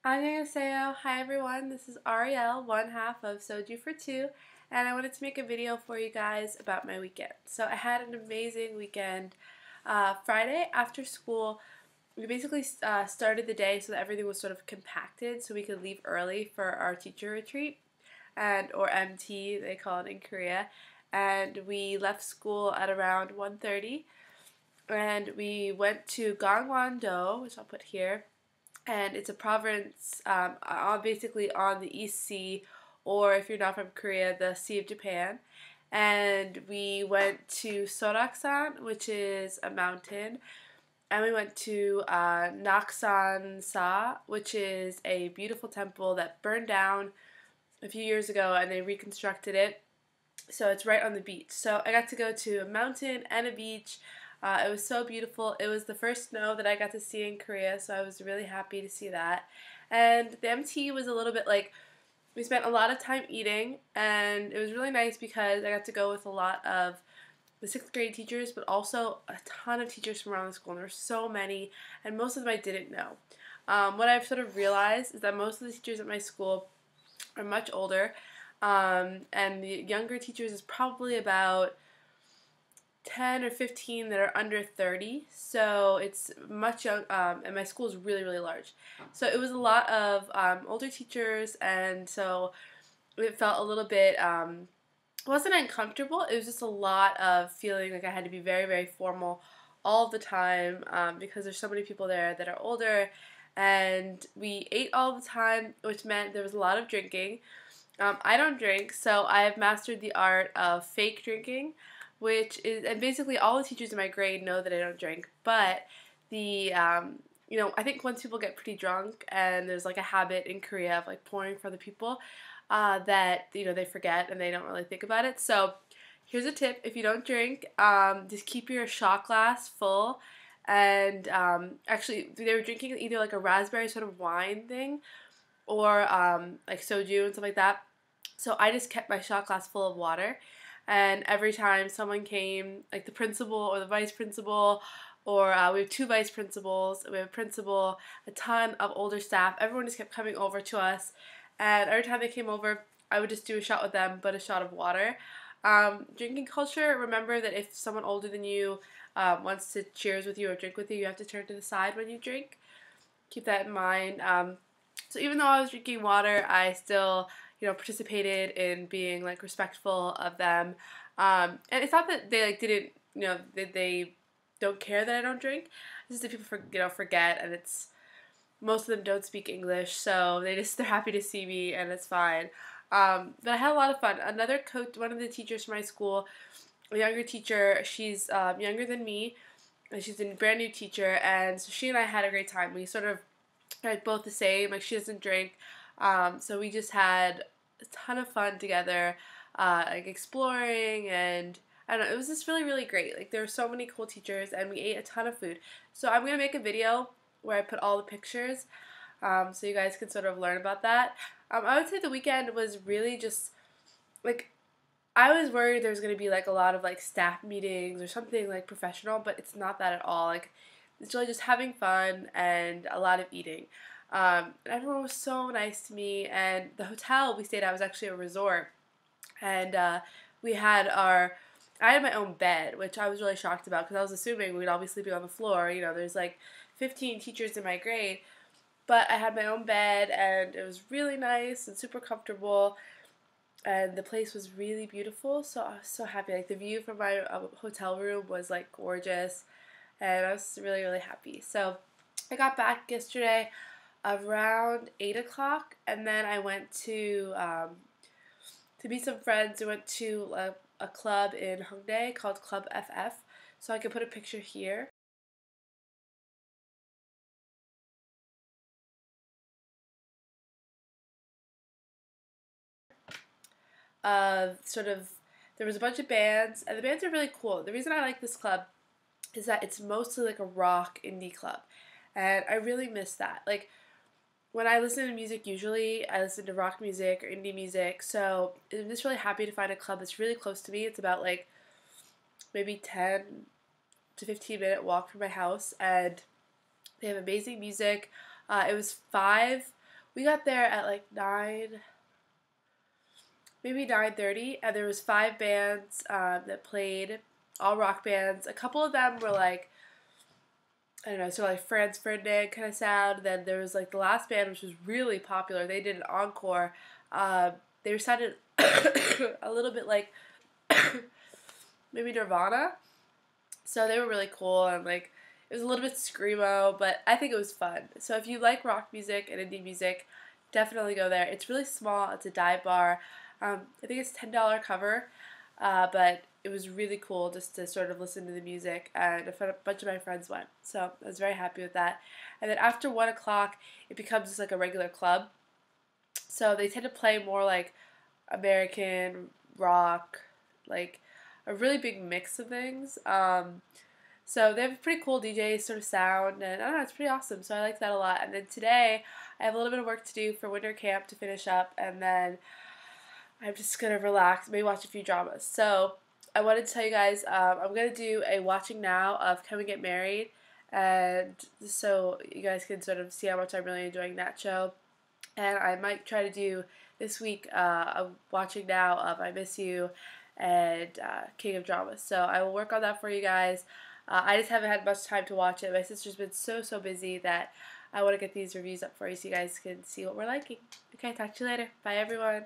Annyeonghaseyo. Hi everyone, this is Ariel, one half of Soju for Two, and I wanted to make a video for you guys about my weekend. So I had an amazing weekend. Friday after school, we basically started the day so that everything was sort of compacted so we could leave early for our teacher retreat, or MT they call it in Korea. And we left school at around 1:30, and we went to Gangwon-do, which I'll put here, and it's a province basically on the East Sea, or if you're not from Korea, the Sea of Japan. And we went to Soraksan, which is a mountain, and we went to Naksan-sa, which is a beautiful temple that burned down a few years ago and they reconstructed it. So it's right on the beach. So I got to go to a mountain and a beach. It was so beautiful. It was the first snow that I got to see in Korea, so I was really happy to see that. And the MT was a little bit like, we spent a lot of time eating, and it was really nice because I got to go with a lot of the 6th grade teachers, but also a ton of teachers from around the school, and there were so many, and most of them I didn't know. What I've sort of realized is that most of the teachers at my school are much older, and the younger teachers is probably about 10 or 15 that are under 30, so it's much young, and my school is really, really large. So it was a lot of older teachers, and so it felt a little bit, it wasn't uncomfortable, it was just a lot of feeling like I had to be very, very formal all the time, because there's so many people there that are older, and we ate all the time, which meant there was a lot of drinking. I don't drink, so I have mastered the art of fake drinking, which is, and basically all the teachers in my grade know that I don't drink, but I think once people get pretty drunk, and there's like a habit in Korea of like pouring for the people, that, they forget and they don't really think about it. So here's a tip: if you don't drink, just keep your shot glass full, and actually they were drinking either like a raspberry sort of wine thing, or like soju and stuff like that. So I just kept my shot glass full of water, and every time someone came, like the principal or the vice principal, or we have 2 vice principals, we have a principal, a ton of older staff, everyone just kept coming over to us, and every time they came over, I would just do a shot with them, but a shot of water. Drinking culture, remember that if someone older than you wants to cheers with you or drink with you, you have to turn to the side when you drink. Keep that in mind. So even though I was drinking water, I still, participated in being like respectful of them. And it's not that they like didn't, they don't care that I don't drink. It's just that people forget, and it's, most of them don't speak English, so they're happy to see me, and it's fine. But I had a lot of fun. Another coach, one of the teachers from my school, a younger teacher, she's younger than me, and she's a brand new teacher, and so she and I had a great time. We sort of like both the same, like she doesn't drink, so we just had a ton of fun together, like exploring, and I don't know, it was just really, really great. Like there were so many cool teachers, and we ate a ton of food. So I'm gonna make a video where I put all the pictures, so you guys can sort of learn about that. I would say the weekend was really just like, I was worried there was gonna be like a lot of like staff meetings or something like professional, but it's not that at all. Like, it's really just having fun and a lot of eating. And everyone was so nice to me, and the hotel we stayed at was actually a resort, and we had I had my own bed, which I was really shocked about because I was assuming we'd all be sleeping on the floor. There's like 15 teachers in my grade, but I had my own bed, and it was really nice and super comfortable, and the place was really beautiful, so I was so happy. Like the view from my hotel room was like gorgeous, and I was really, really happy. So I got back yesterday around 8 o'clock, and then I went to meet some friends. I went to a club in Hongdae called Club FF, so I can put a picture here of sort of, there was a bunch of bands, and the bands are really cool. The reason I like this club is that it's mostly like a rock indie club, and I really miss that. Like, when I listen to music, usually I listen to rock music or indie music, so I'm just really happy to find a club that's really close to me. It's about like maybe 10 to 15 minute walk from my house, and they have amazing music. It was 5 We got there at like 9, maybe 9:30, and there was 5 bands that played, all rock bands. A couple of them were like, I don't know, sort of like Franz Ferdinand kind of sound. Then there was like the last band, which was really popular. They did an encore. They sounded a little bit like maybe Nirvana. So they were really cool, and like it was a little bit screamo, but I think it was fun. So if you like rock music and indie music, definitely go there. It's really small. It's a dive bar. I think it's $10 cover, but it was really cool just to sort of listen to the music, and a bunch of my friends went. So I was very happy with that. And then after 1 o'clock, it becomes just like a regular club. So they tend to play more like American rock, like a really big mix of things. So they have a pretty cool DJ sort of sound, and I don't know, it's pretty awesome. So I like that a lot. And then today, I have a little bit of work to do for winter camp to finish up, and then I'm just gonna relax, maybe watch a few dramas. So I wanted to tell you guys, I'm gonna do a watching now of Can We Get Married, and so you guys can sort of see how much I'm really enjoying that show. And I might try to do this week a watching now of I Miss You and King of Dramas. So I will work on that for you guys. I just haven't had much time to watch it. My sister's been so busy that I want to get these reviews up for you so you guys can see what we're liking. Okay, talk to you later. Bye, everyone.